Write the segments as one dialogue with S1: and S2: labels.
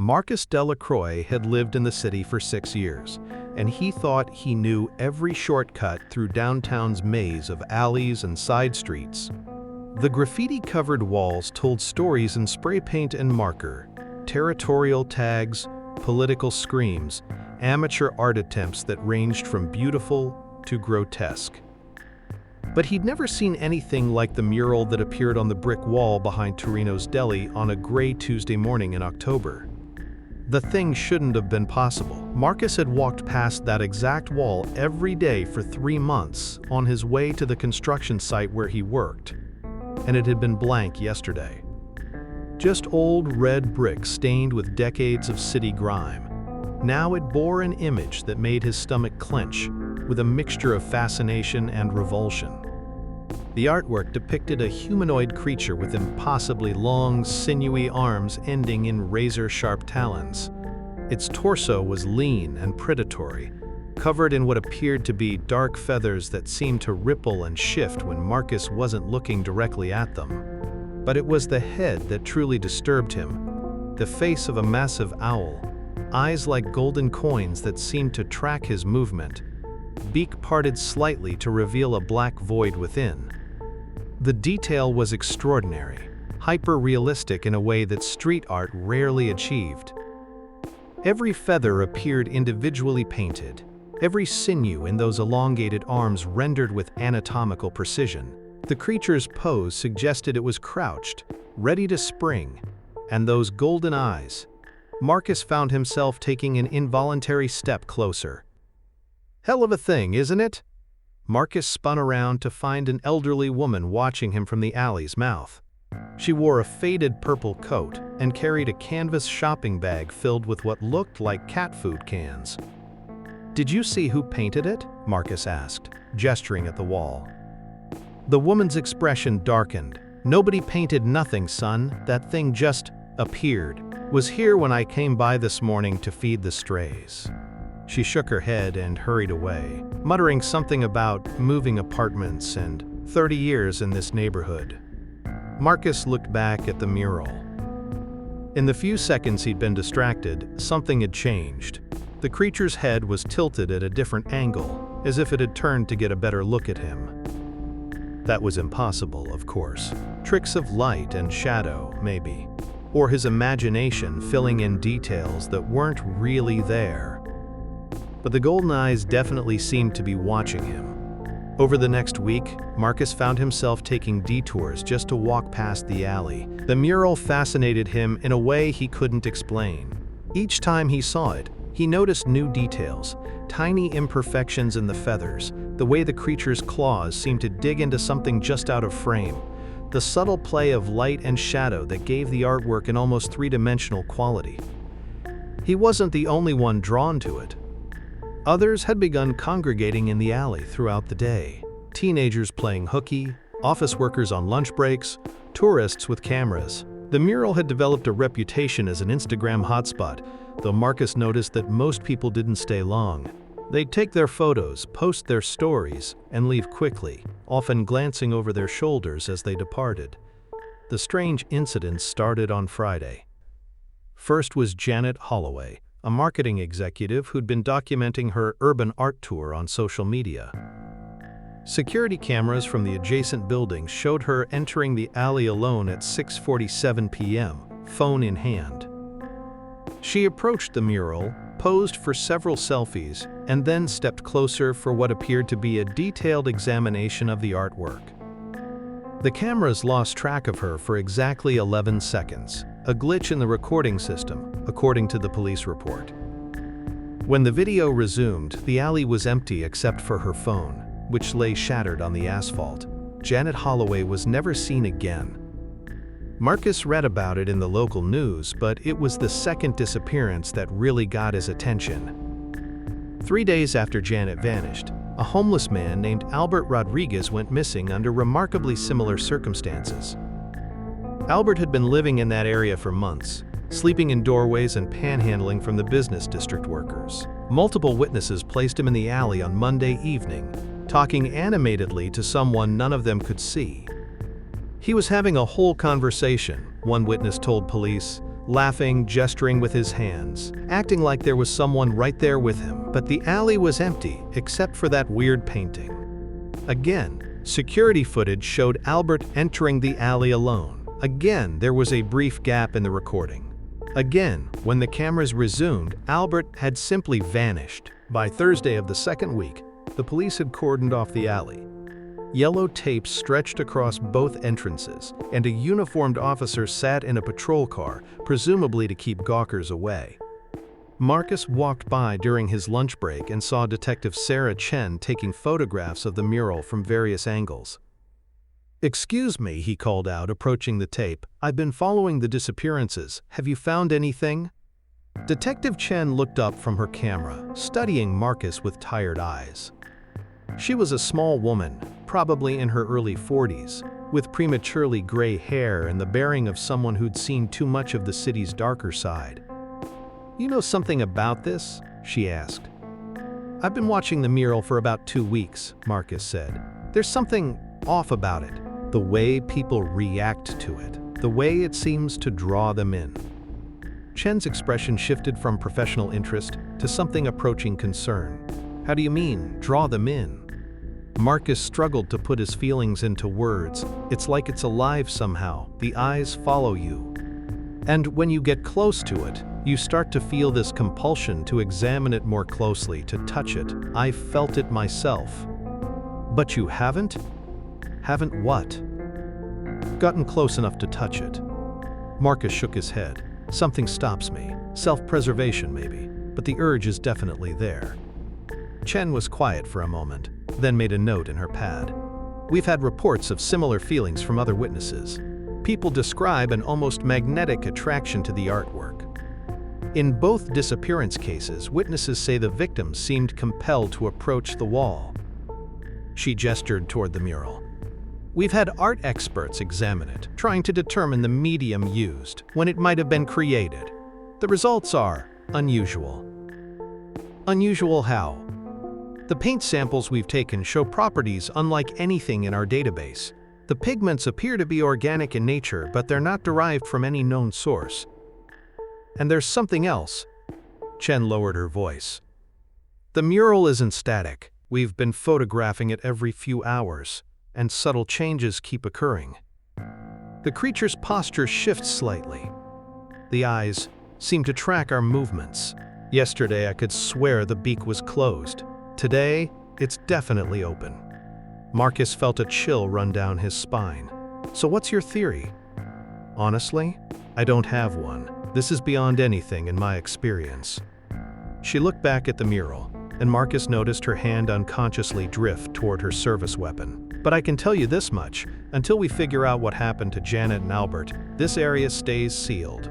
S1: Marcus Delacroix had lived in the city for 6 years, and he thought he knew every shortcut through downtown's maze of alleys and side streets. The graffiti-covered walls told stories in spray paint and marker, territorial tags, political screams, amateur art attempts that ranged from beautiful to grotesque. But he'd never seen anything like the mural that appeared on the brick wall behind Torino's Deli on a gray Tuesday morning in October. The thing shouldn't have been possible. Marcus had walked past that exact wall every day for 3 months on his way to the construction site where he worked, and it had been blank yesterday. Just old red brick stained with decades of city grime. Now it bore an image that made his stomach clench, with a mixture of fascination and revulsion. The artwork depicted a humanoid creature with impossibly long, sinewy arms ending in razor-sharp talons. Its torso was lean and predatory, covered in what appeared to be dark feathers that seemed to ripple and shift when Marcus wasn't looking directly at them. But it was the head that truly disturbed him, the face of a massive owl, eyes like golden coins that seemed to track his movement, beak parted slightly to reveal a black void within. The detail was extraordinary, hyper-realistic in a way that street art rarely achieved. Every feather appeared individually painted, every sinew in those elongated arms rendered with anatomical precision. The creature's pose suggested it was crouched, ready to spring, and those golden eyes. Marcus found himself taking an involuntary step closer. "Hell of a thing, isn't it?" Marcus spun around to find an elderly woman watching him from the alley's mouth. She wore a faded purple coat and carried a canvas shopping bag filled with what looked like cat food cans. "Did you see who painted it?" Marcus asked, gesturing at the wall. The woman's expression darkened. "Nobody painted nothing, son. That thing just appeared. Was here when I came by this morning to feed the strays." She shook her head and hurried away, muttering something about moving apartments and 30 years in this neighborhood. Marcus looked back at the mural. In the few seconds he'd been distracted, something had changed. The creature's head was tilted at a different angle, as if it had turned to get a better look at him. That was impossible, of course. Tricks of light and shadow, maybe. Or his imagination filling in details that weren't really there. But the golden eyes definitely seemed to be watching him. Over the next week, Marcus found himself taking detours just to walk past the alley. The mural fascinated him in a way he couldn't explain. Each time he saw it, he noticed new details, tiny imperfections in the feathers, the way the creature's claws seemed to dig into something just out of frame, the subtle play of light and shadow that gave the artwork an almost three-dimensional quality. He wasn't the only one drawn to it. Others had begun congregating in the alley throughout the day. Teenagers playing hooky, office workers on lunch breaks, tourists with cameras. The mural had developed a reputation as an Instagram hotspot, though Marcus noticed that most people didn't stay long. They'd take their photos, post their stories, and leave quickly, often glancing over their shoulders as they departed. The strange incidents started on Friday. First was Janet Holloway, a marketing executive who'd been documenting her urban art tour on social media. Security cameras from the adjacent buildings showed her entering the alley alone at 6:47 p.m., phone in hand. She approached the mural, posed for several selfies, and then stepped closer for what appeared to be a detailed examination of the artwork. The cameras lost track of her for exactly 11 seconds, a glitch in the recording system, according to the police report. When the video resumed, the alley was empty except for her phone, which lay shattered on the asphalt. Janet Holloway was never seen again. Marcus read about it in the local news, but it was the second disappearance that really got his attention. 3 days after Janet vanished, a homeless man named Albert Rodriguez went missing under remarkably similar circumstances. Albert had been living in that area for months, sleeping in doorways and panhandling from the business district workers. Multiple witnesses placed him in the alley on Monday evening, talking animatedly to someone none of them could see. He was having a whole conversation, one witness told police, laughing, gesturing with his hands, acting like there was someone right there with him. But the alley was empty, except for that weird painting. Again, security footage showed Albert entering the alley alone. Again, there was a brief gap in the recording. Again, when the cameras resumed, Albert had simply vanished. By Thursday of the second week, the police had cordoned off the alley. Yellow tape stretched across both entrances, and a uniformed officer sat in a patrol car, presumably to keep gawkers away. Marcus walked by during his lunch break and saw Detective Sarah Chen taking photographs of the mural from various angles. "Excuse me," he called out, approaching the tape. "I've been following the disappearances. Have you found anything?" Detective Chen looked up from her camera, studying Marcus with tired eyes. She was a small woman, probably in her early 40s, with prematurely gray hair and the bearing of someone who'd seen too much of the city's darker side. "You know something about this?" she asked. "I've been watching the mural for about 2 weeks," Marcus said. "There's something off about it. The way people react to it. The way it seems to draw them in." Chen's expression shifted from professional interest to something approaching concern. "How do you mean, draw them in?" Marcus struggled to put his feelings into words. "It's like it's alive somehow. The eyes follow you. And when you get close to it, you start to feel this compulsion to examine it more closely, to touch it. I felt it myself." "But you haven't?" "Haven't what?" "Gotten close enough to touch it." Marcus shook his head. "Something stops me. Self-preservation, maybe. But the urge is definitely there." Chen was quiet for a moment, then made a note in her pad. "We've had reports of similar feelings from other witnesses. People describe an almost magnetic attraction to the artwork. In both disappearance cases, witnesses say the victims seemed compelled to approach the wall." She gestured toward the mural. "We've had art experts examine it, trying to determine the medium used, when it might have been created. The results are unusual." "Unusual how?" "The paint samples we've taken show properties unlike anything in our database. The pigments appear to be organic in nature, but they're not derived from any known source. And there's something else." Chen lowered her voice. "The mural isn't static. We've been photographing it every few hours, and subtle changes keep occurring. The creature's posture shifts slightly. The eyes seem to track our movements. Yesterday I could swear the beak was closed. Today, it's definitely open." Marcus felt a chill run down his spine. "So what's your theory?" "Honestly, I don't have one. This is beyond anything in my experience." She looked back at the mural, and Marcus noticed her hand unconsciously drift toward her service weapon. "But I can tell you this much, until we figure out what happened to Janet and Albert, this area stays sealed."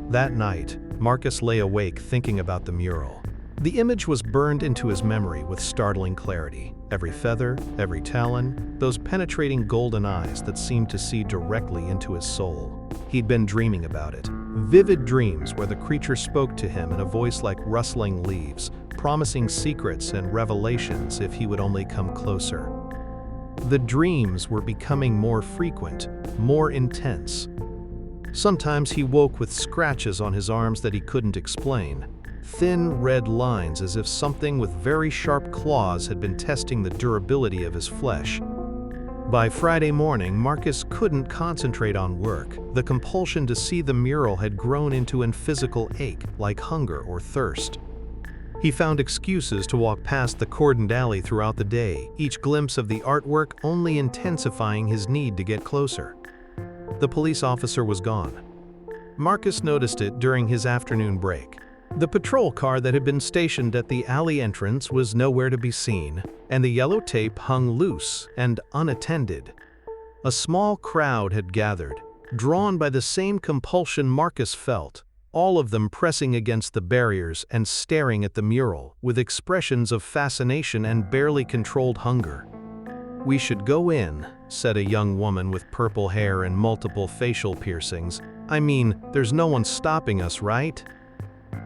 S1: That night, Marcus lay awake thinking about the mural. The image was burned into his memory with startling clarity. Every feather, every talon, those penetrating golden eyes that seemed to see directly into his soul. He'd been dreaming about it. Vivid dreams where the creature spoke to him in a voice like rustling leaves, promising secrets and revelations if he would only come closer. The dreams were becoming more frequent, more intense. Sometimes he woke with scratches on his arms that he couldn't explain. Thin red lines as if something with very sharp claws had been testing the durability of his flesh. By Friday morning, Marcus couldn't concentrate on work. The compulsion to see the mural had grown into an physical ache, like hunger or thirst. He found excuses to walk past the cordoned alley throughout the day, each glimpse of the artwork only intensifying his need to get closer. The police officer was gone. Marcus noticed it during his afternoon break. The patrol car that had been stationed at the alley entrance was nowhere to be seen, and the yellow tape hung loose and unattended. A small crowd had gathered, drawn by the same compulsion Marcus felt, all of them pressing against the barriers and staring at the mural with expressions of fascination and barely controlled hunger. "We should go in," said a young woman with purple hair and multiple facial piercings. "I mean, there's no one stopping us, right?"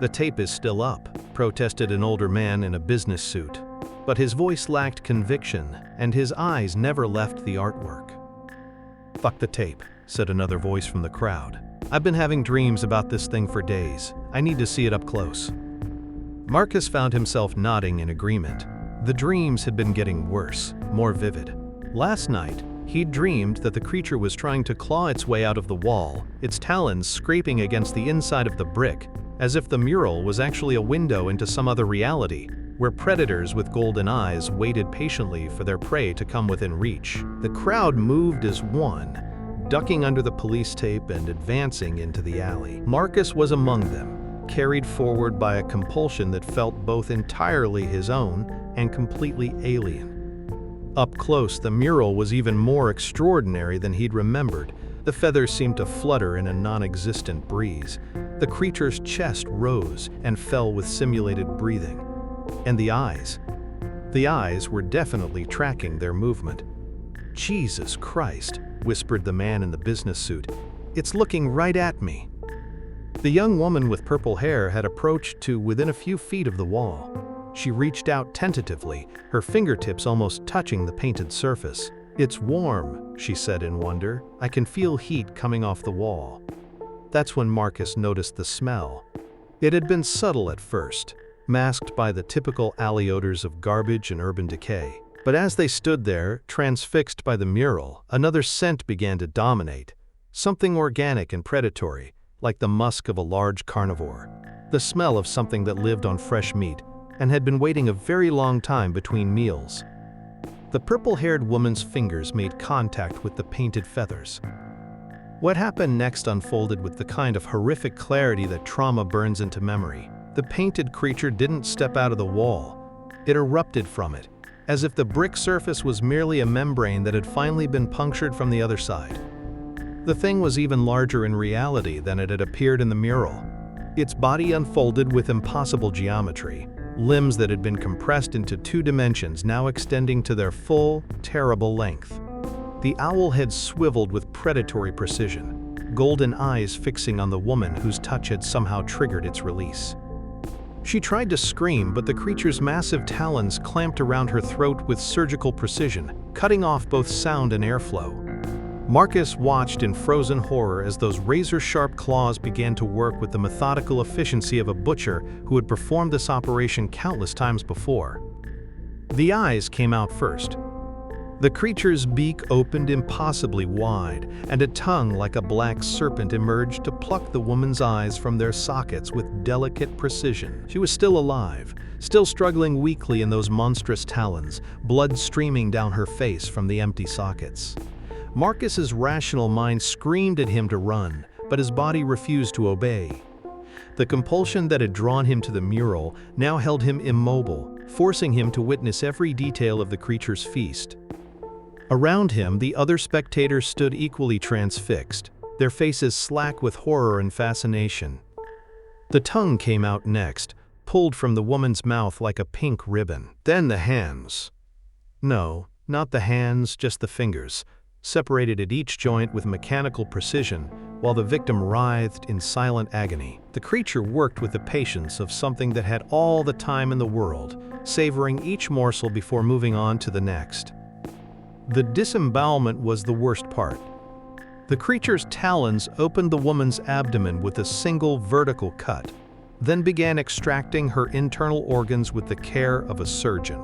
S1: "The tape is still up," protested an older man in a business suit. But his voice lacked conviction, and his eyes never left the artwork. "Fuck the tape," said another voice from the crowd. I've been having dreams about this thing for days. I need to see it up close." Marcus found himself nodding in agreement. The dreams had been getting worse, more vivid. Last night, he'd dreamed that the creature was trying to claw its way out of the wall, its talons scraping against the inside of the brick, as if the mural was actually a window into some other reality, where predators with golden eyes waited patiently for their prey to come within reach. The crowd moved as one, ducking under the police tape and advancing into the alley. Marcus was among them, carried forward by a compulsion that felt both entirely his own and completely alien. Up close, the mural was even more extraordinary than he'd remembered. The feathers seemed to flutter in a non-existent breeze. The creature's chest rose and fell with simulated breathing. And the eyes were definitely tracking their movement. "Jesus Christ," whispered the man in the business suit. "It's looking right at me." The young woman with purple hair had approached to within a few feet of the wall. She reached out tentatively, her fingertips almost touching the painted surface. "It's warm," she said in wonder. "I can feel heat coming off the wall." That's when Marcus noticed the smell. It had been subtle at first, masked by the typical alley odors of garbage and urban decay. But as they stood there, transfixed by the mural, another scent began to dominate. Something organic and predatory, like the musk of a large carnivore. The smell of something that lived on fresh meat and had been waiting a very long time between meals. The purple-haired woman's fingers made contact with the painted feathers. What happened next unfolded with the kind of horrific clarity that trauma burns into memory. The painted creature didn't step out of the wall. It erupted from it, as if the brick surface was merely a membrane that had finally been punctured from the other side. The thing was even larger in reality than it had appeared in the mural. Its body unfolded with impossible geometry, limbs that had been compressed into 2 dimensions now extending to their full, terrible length. The owl head swiveled with predatory precision, golden eyes fixing on the woman whose touch had somehow triggered its release. She tried to scream, but the creature's massive talons clamped around her throat with surgical precision, cutting off both sound and airflow. Marcus watched in frozen horror as those razor-sharp claws began to work with the methodical efficiency of a butcher who had performed this operation countless times before. The eyes came out first. The creature's beak opened impossibly wide, and a tongue like a black serpent emerged to pluck the woman's eyes from their sockets with delicate precision. She was still alive, still struggling weakly in those monstrous talons, blood streaming down her face from the empty sockets. Marcus's rational mind screamed at him to run, but his body refused to obey. The compulsion that had drawn him to the mural now held him immobile, forcing him to witness every detail of the creature's feast. Around him, the other spectators stood equally transfixed, their faces slack with horror and fascination. The tongue came out next, pulled from the woman's mouth like a pink ribbon. Then the hands. No, not the hands, just the fingers, separated at each joint with mechanical precision, while the victim writhed in silent agony. The creature worked with the patience of something that had all the time in the world, savoring each morsel before moving on to the next. The disembowelment was the worst part. The creature's talons opened the woman's abdomen with a single vertical cut, then began extracting her internal organs with the care of a surgeon.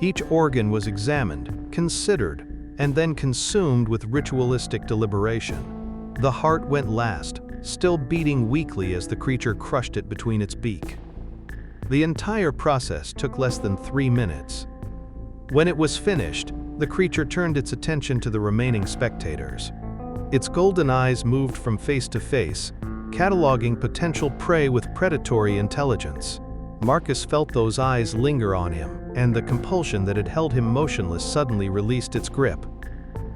S1: Each organ was examined, considered, and then consumed with ritualistic deliberation. The heart went last, still beating weakly as the creature crushed it between its beak. The entire process took less than 3 minutes. When it was finished, the creature turned its attention to the remaining spectators. Its golden eyes moved from face to face, cataloging potential prey with predatory intelligence. Marcus felt those eyes linger on him, and the compulsion that had held him motionless suddenly released its grip.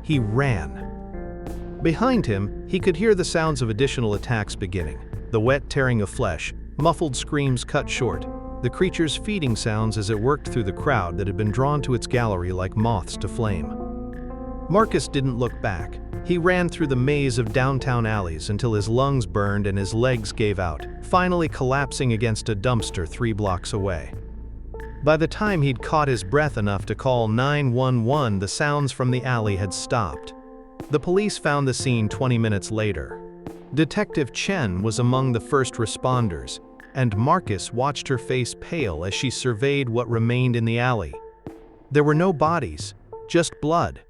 S1: He ran. Behind him, he could hear the sounds of additional attacks beginning, the wet tearing of flesh, muffled screams cut short, the creature's feeding sounds as it worked through the crowd that had been drawn to its gallery like moths to flame. Marcus didn't look back. He ran through the maze of downtown alleys until his lungs burned and his legs gave out, finally collapsing against a dumpster 3 blocks away. By the time he'd caught his breath enough to call 911, the sounds from the alley had stopped. The police found the scene 20 minutes later. Detective Chen was among the first responders, and Marcus watched her face pale as she surveyed what remained in the alley. There were no bodies, just blood.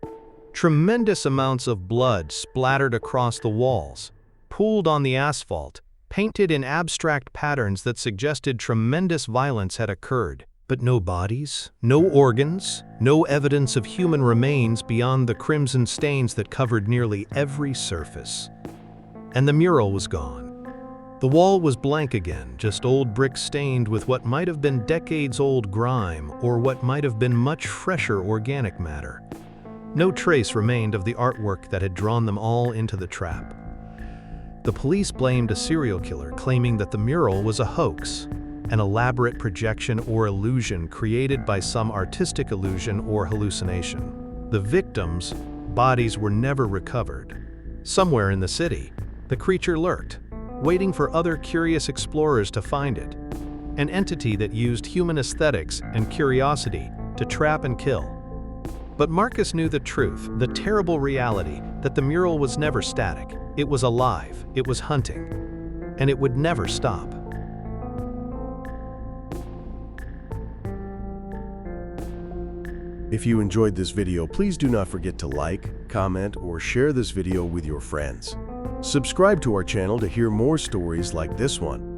S1: Tremendous amounts of blood splattered across the walls, pooled on the asphalt, painted in abstract patterns that suggested tremendous violence had occurred. But no bodies, no organs, no evidence of human remains beyond the crimson stains that covered nearly every surface. And the mural was gone. The wall was blank again, just old bricks stained with what might have been decades-old grime or what might have been much fresher organic matter. No trace remained of the artwork that had drawn them all into the trap. The police blamed a serial killer, claiming that the mural was a hoax, an elaborate projection or illusion created by some artistic illusion or hallucination. The victims' bodies were never recovered. Somewhere in the city, the creature lurked, waiting for other curious explorers to find it. An entity that used human aesthetics and curiosity to trap and kill. But Marcus knew the truth, the terrible reality, that the mural was never static. It was alive, it was hunting, and it would never stop.
S2: If you enjoyed this video, please do not forget to like, comment, or share this video with your friends. Subscribe to our channel to hear more stories like this one.